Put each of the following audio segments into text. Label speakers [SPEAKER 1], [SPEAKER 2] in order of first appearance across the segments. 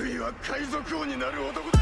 [SPEAKER 1] いは海賊王になる男だ。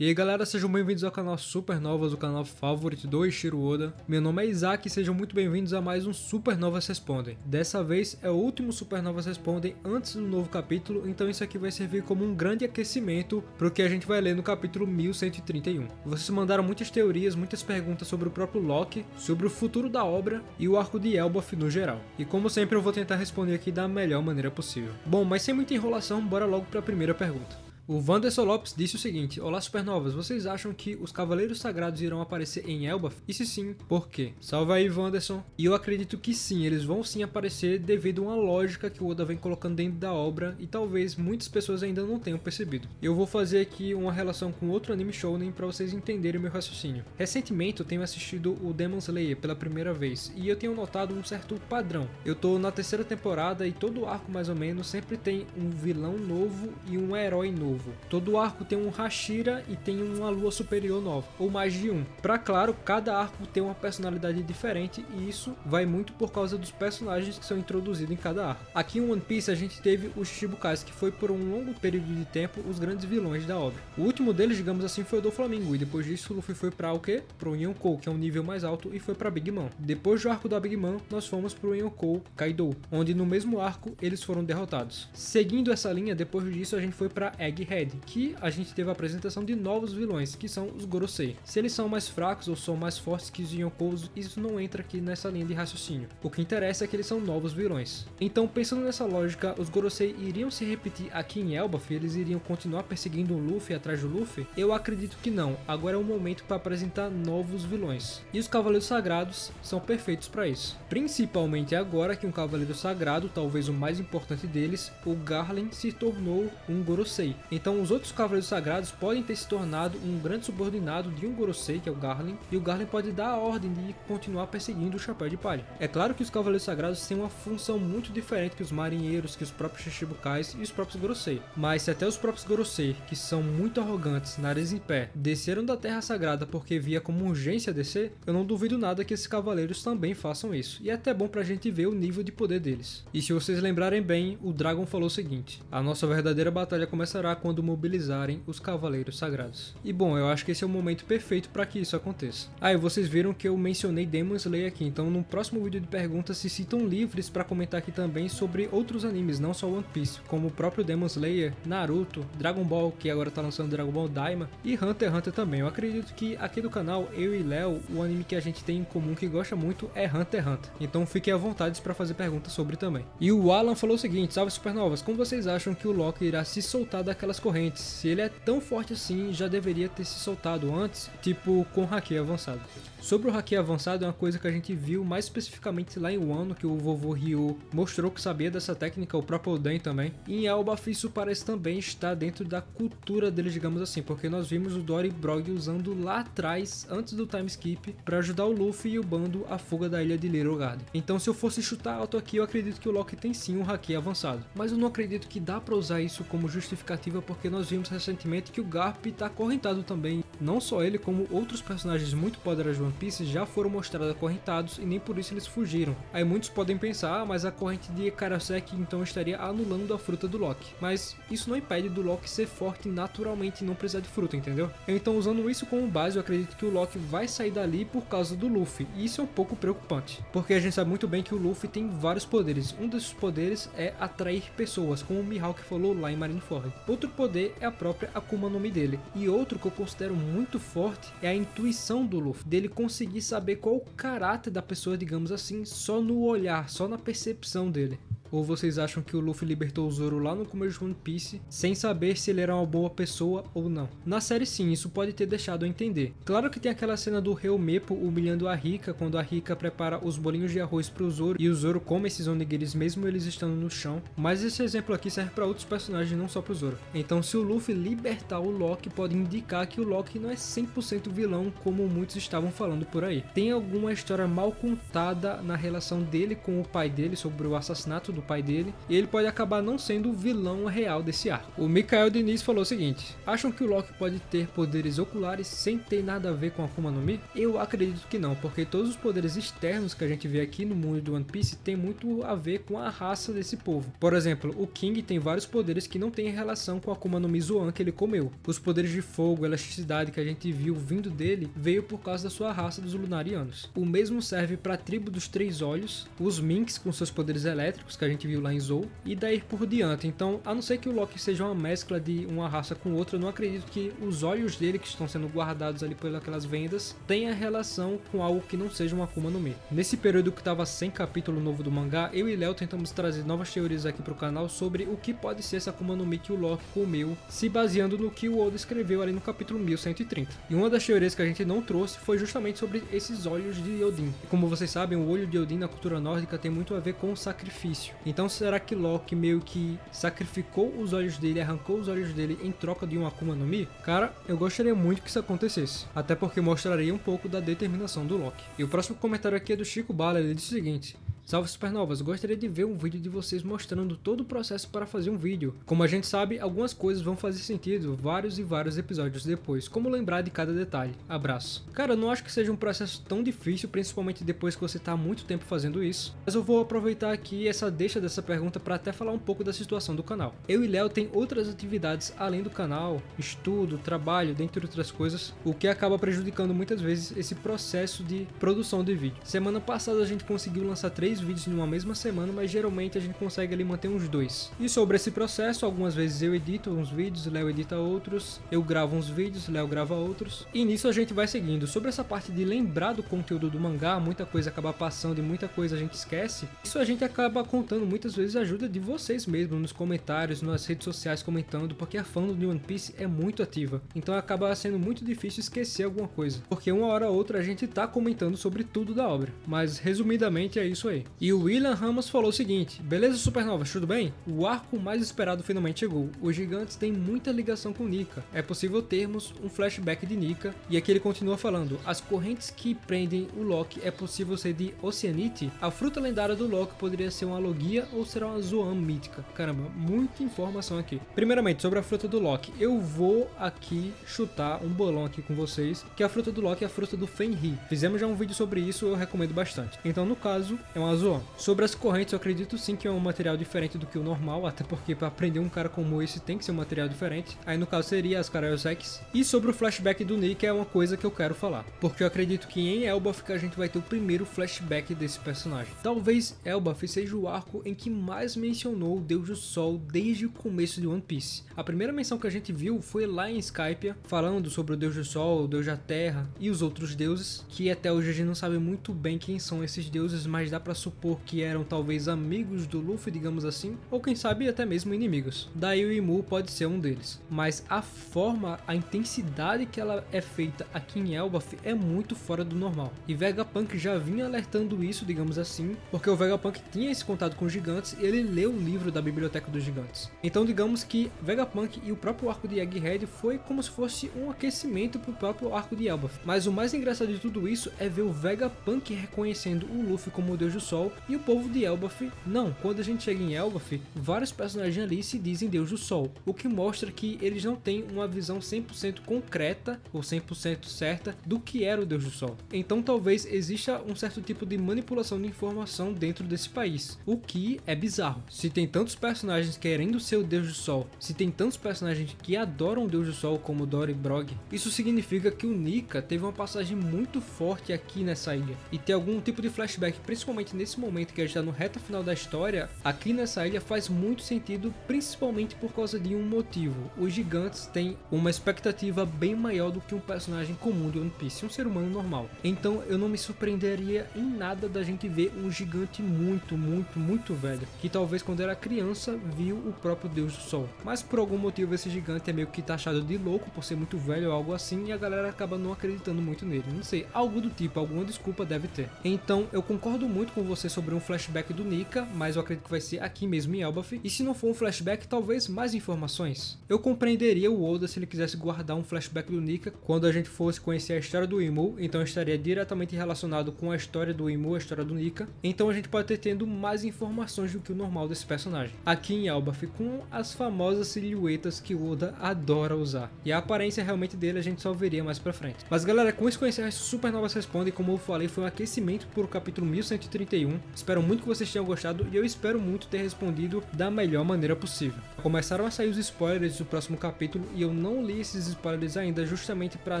[SPEAKER 2] E aí galera, sejam bem-vindos ao canal Supernovas, o canal favorito do Eiichiro Oda. Meu nome é Isaac e sejam muito bem-vindos a mais um Supernovas Respondem. Dessa vez é o último Supernovas Respondem antes do novo capítulo, então isso aqui vai servir como um grande aquecimento para o que a gente vai ler no capítulo 1131. Vocês mandaram muitas teorias, muitas perguntas sobre o próprio Loki, sobre o futuro da obra e o arco de Elbaf no geral. E como sempre eu vou tentar responder aqui da melhor maneira possível. Bom, mas sem muita enrolação, bora logo para a primeira pergunta. O Wanderson Lopes disse o seguinte: olá Supernovas, vocês acham que os Cavaleiros Sagrados irão aparecer em Elbaf? E se sim, por quê? Salve aí Wanderson. E eu acredito que sim, eles vão sim aparecer devido a uma lógica que o Oda vem colocando dentro da obra e talvez muitas pessoas ainda não tenham percebido. Eu vou fazer aqui uma relação com outro anime shounen para vocês entenderem o meu raciocínio. Recentemente eu tenho assistido o Demon Slayer pela primeira vez e eu tenho notado um certo padrão. Eu tô na terceira temporada e todo arco mais ou menos sempre tem um vilão novo e um herói novo. Todo arco tem um Hashira e tem uma lua superior nova, ou mais de um. Pra claro, cada arco tem uma personalidade diferente e isso vai muito por causa dos personagens que são introduzidos em cada arco. Aqui em One Piece a gente teve os Shichibukais, que foi por um longo período de tempo os grandes vilões da obra. O último deles, digamos assim, foi o do Flamengo e depois disso o Luffy foi pra o quê? Pro Yonkou, que é um nível mais alto, e foi pra Big Mom. Depois do arco da Big Mom, nós fomos pro Yonkou Kaido, onde no mesmo arco eles foram derrotados. Seguindo essa linha, depois disso a gente foi pra Egghead, que a gente teve a apresentação de novos vilões, que são os Gorosei. Se eles são mais fracos ou são mais fortes que os Yonkous, isso não entra aqui nessa linha de raciocínio. O que interessa é que eles são novos vilões. Então, pensando nessa lógica, os Gorosei iriam se repetir aqui em Elbaf? Eles iriam continuar perseguindo o Luffy atrás do Luffy? Eu acredito que não. Agora é o momento para apresentar novos vilões. E os Cavaleiros Sagrados são perfeitos para isso. Principalmente agora que um Cavaleiro Sagrado, talvez o mais importante deles, o Garland, se tornou um Gorosei. Então os outros Cavaleiros Sagrados podem ter se tornado um grande subordinado de um Gorosei, que é o Garland, e o Garland pode dar a ordem de continuar perseguindo o Chapéu de Palha. É claro que os Cavaleiros Sagrados têm uma função muito diferente que os marinheiros, que os próprios Shichibukais e os próprios Gorosei. Mas se até os próprios Gorosei, que são muito arrogantes, nariz em pé, desceram da Terra Sagrada porque via como urgência descer, eu não duvido nada que esses cavaleiros também façam isso. E é até bom pra gente ver o nível de poder deles. E se vocês lembrarem bem, o Dragon falou o seguinte: a nossa verdadeira batalha começará quando mobilizarem os Cavaleiros Sagrados. E bom, eu acho que esse é o momento perfeito para que isso aconteça. E vocês viram que eu mencionei Demon Slayer aqui, então no próximo vídeo de perguntas se sintam livres para comentar aqui também sobre outros animes, não só One Piece, como o próprio Demon Slayer, Naruto, Dragon Ball, que agora tá lançando Dragon Ball Daima, e Hunter x Hunter também. Eu acredito que aqui do canal, eu e Léo, o anime que a gente tem em comum que gosta muito é Hunter x Hunter. Então fiquem à vontade para fazer perguntas sobre também. E o Alan falou o seguinte: salve Supernovas, como vocês acham que o Loki irá se soltar daquelas correntes? Se ele é tão forte assim, já deveria ter se soltado antes, tipo com o Haki avançado. Sobre o Haki avançado é uma coisa que a gente viu mais especificamente lá em Wano, que o vovô Ryu mostrou que sabia dessa técnica, o próprio Oden também. E em Elbaf isso parece também estar dentro da cultura deles, digamos assim, porque nós vimos o Dory Brog usando lá atrás, antes do time skip, para ajudar o Luffy e o bando à fuga da ilha de Little Garden. Então se eu fosse chutar alto aqui, eu acredito que o Loki tem sim um Haki avançado. Mas eu não acredito que dá para usar isso como justificativa, porque nós vimos recentemente que o Garp está acorrentado também. Não só ele, como outros personagens muito poderosos de One Piece já foram mostrados acorrentados e nem por isso eles fugiram. Aí muitos podem pensar, mas a corrente de Karasek então estaria anulando a fruta do Loki. Mas isso não impede do Loki ser forte naturalmente e não precisar de fruta, entendeu? Então usando isso como base, eu acredito que o Loki vai sair dali por causa do Luffy. E isso é um pouco preocupante, porque a gente sabe muito bem que o Luffy tem vários poderes. Um desses poderes é atrair pessoas, como o Mihawk falou lá em Marineford. Outro poder é a própria Akuma no Mi dele. E outro que eu considero muito forte é a intuição do Luffy, dele conseguir saber qual o caráter da pessoa, digamos assim, só no olhar, só na percepção dele. Ou vocês acham que o Luffy libertou o Zoro lá no começo de One Piece sem saber se ele era uma boa pessoa ou não? Na série sim, isso pode ter deixado a entender. Claro que tem aquela cena do Helmepo humilhando a Rika, quando a Rika prepara os bolinhos de arroz pro Zoro e o Zoro come esses onigiris mesmo eles estando no chão, mas esse exemplo aqui serve para outros personagens, não só pro Zoro. Então se o Luffy libertar o Loki, pode indicar que o Loki não é 100% vilão como muitos estavam falando por aí. Tem alguma história mal contada na relação dele com o pai dele sobre o assassinato do do pai dele, e ele pode acabar não sendo o vilão real desse arco. O Mikael Diniz falou o seguinte: acham que o Loki pode ter poderes oculares sem ter nada a ver com Akuma no Mi? Eu acredito que não, porque todos os poderes externos que a gente vê aqui no mundo do One Piece tem muito a ver com a raça desse povo. Por exemplo, o King tem vários poderes que não têm relação com a Akuma no Mi Zoan que ele comeu. Os poderes de fogo, elasticidade que a gente viu vindo dele, veio por causa da sua raça dos Lunarianos. O mesmo serve para a tribo dos Três Olhos, os Minks com seus poderes elétricos que a gente viu lá em Zou, e daí por diante. Então, a não ser que o Loki seja uma mescla de uma raça com outra, eu não acredito que os olhos dele, que estão sendo guardados ali por aquelas vendas, tenha relação com algo que não seja uma Akuma no Mi. Nesse período que estava sem capítulo novo do mangá, eu e Léo tentamos trazer novas teorias aqui pro canal sobre o que pode ser essa Akuma no Mi que o Loki comeu, se baseando no que o Oda escreveu ali no capítulo 1130. E uma das teorias que a gente não trouxe foi justamente sobre esses olhos de Odin. E como vocês sabem, o olho de Odin na cultura nórdica tem muito a ver com o sacrifício. Então será que Loki meio que sacrificou os olhos dele, arrancou os olhos dele em troca de uma Akuma no Mi? Cara, eu gostaria muito que isso acontecesse, até porque mostraria um pouco da determinação do Loki. E o próximo comentário aqui é do Chico Bala, ele diz o seguinte: salve supernovas, gostaria de ver um vídeo de vocês mostrando todo o processo para fazer um vídeo. Como a gente sabe, algumas coisas vão fazer sentido vários e vários episódios depois, como lembrar de cada detalhe. Abraço. Cara, eu não acho que seja um processo tão difícil, principalmente depois que você tá há muito tempo fazendo isso, mas eu vou aproveitar aqui essa deixa dessa pergunta para até falar um pouco da situação do canal. Eu e Léo tem outras atividades além do canal, estudo, trabalho, dentre outras coisas, o que acaba prejudicando muitas vezes esse processo de produção de vídeo. Semana passada a gente conseguiu lançar 3 vídeos em uma mesma semana, mas geralmente a gente consegue ali manter uns 2. E sobre esse processo, algumas vezes eu edito uns vídeos, Léo edita outros, eu gravo uns vídeos, Léo grava outros, e nisso a gente vai seguindo. Sobre essa parte de lembrar do conteúdo do mangá, muita coisa acaba passando e muita coisa a gente esquece, isso a gente acaba contando muitas vezes a ajuda de vocês mesmos, nos comentários, nas redes sociais comentando, porque a fandom de One Piece é muito ativa, então acaba sendo muito difícil esquecer alguma coisa, porque uma hora ou outra a gente tá comentando sobre tudo da obra, mas resumidamente é isso aí. E o William Ramos falou o seguinte: beleza supernovas, tudo bem? O arco mais esperado finalmente chegou. Os gigantes têm muita ligação com Nika. É possível termos um flashback de Nika. E aqui ele continua falando: as correntes que prendem o Loki é possível ser de Oceanite? A fruta lendária do Loki poderia ser uma Logia ou será uma Zoan mítica? Caramba, muita informação aqui. Primeiramente, sobre a fruta do Loki, eu vou aqui chutar um bolão aqui com vocês, que a fruta do Loki é a fruta do Fenrir. Fizemos já um vídeo sobre isso, eu recomendo bastante. Então no caso, é uma Zoan. Sobre as correntes, eu acredito sim que é um material diferente do que o normal, até porque para aprender um cara como esse tem que ser um material diferente. Aí no caso seria as Kaiosex. E sobre o flashback do Nick é uma coisa que eu quero falar, porque eu acredito que em Elbaf a gente vai ter o primeiro flashback desse personagem. Talvez Elbaf seja o arco em que mais mencionou o Deus do Sol desde o começo de One Piece. A primeira menção que a gente viu foi lá em Skypiea, falando sobre o Deus do Sol, o Deus da Terra e os outros deuses, que até hoje a gente não sabe muito bem quem são esses deuses, mas dá para supor que eram talvez amigos do Luffy, digamos assim, ou quem sabe até mesmo inimigos. Daí o Imu pode ser um deles. Mas a forma, a intensidade que ela é feita aqui em Elbaf é muito fora do normal. E Vegapunk já vinha alertando isso, digamos assim, porque o Vegapunk tinha esse contato com os gigantes e ele leu o livro da Biblioteca dos Gigantes. Então digamos que Vegapunk e o próprio arco de Egghead foi como se fosse um aquecimento para o próprio arco de Elbaf. Mas o mais engraçado de tudo isso é ver o Vegapunk reconhecendo o Luffy como o Deus do Sol e o povo de Elbaf não. Quando a gente chega em Elbaf, vários personagens ali se dizem Deus do Sol, o que mostra que eles não têm uma visão 100% concreta ou 100% certa do que era o Deus do Sol. Então talvez exista um certo tipo de manipulação de informação dentro desse país, o que é bizarro. Se tem tantos personagens querendo ser o Deus do Sol, se tem tantos personagens que adoram o Deus do Sol como Dory e Brog, isso significa que o Nika teve uma passagem muito forte aqui nessa ilha, e ter algum tipo de flashback, principalmente nesse momento que a gente está no reta final da história, aqui nessa ilha faz muito sentido, principalmente por causa de um motivo. Os gigantes têm uma expectativa bem maior do que um personagem comum de One Piece, um ser humano normal. Então eu não me surpreenderia em nada da gente ver um gigante muito velho, que talvez quando era criança viu o próprio Deus do Sol. Mas por algum motivo esse gigante é meio que taxado de louco por ser muito velho ou algo assim, e a galera acaba não acreditando muito nele. Não sei, algo do tipo, alguma desculpa deve ter. Então eu concordo muito com você sobre um flashback do Nika, mas eu acredito que vai ser aqui mesmo em Elbaf. E se não for um flashback, talvez mais informações. Eu compreenderia o Oda se ele quisesse guardar um flashback do Nika quando a gente fosse conhecer a história do Imu, então estaria diretamente relacionado com a história do Imu, a história do Nika. Então a gente pode ter tendo mais informações do que o normal desse personagem. Aqui em Elbaf, com as famosas silhuetas que o Oda adora usar. E a aparência realmente dele a gente só veria mais pra frente. Mas galera, com isso que eu encerro esse Supernovas Respondem, como eu falei, foi um aquecimento por o capítulo 1131. Espero muito que vocês tenham gostado e eu espero muito ter respondido da melhor maneira possível. Começaram a sair os spoilers do próximo capítulo e eu não li esses spoilers ainda, justamente para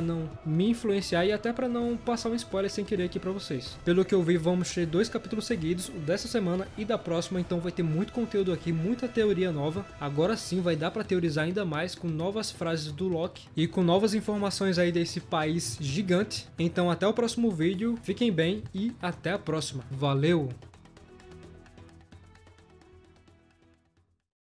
[SPEAKER 2] não me influenciar e até para não passar um spoiler sem querer aqui para vocês. Pelo que eu vi, vamos ter 2 capítulos seguidos, o dessa semana e da próxima, então vai ter muito conteúdo aqui, muita teoria nova. Agora sim vai dar para teorizar ainda mais com novas frases do Loki e com novas informações aí desse país gigante. Então até o próximo vídeo, fiquem bem e até a próxima. Valeu!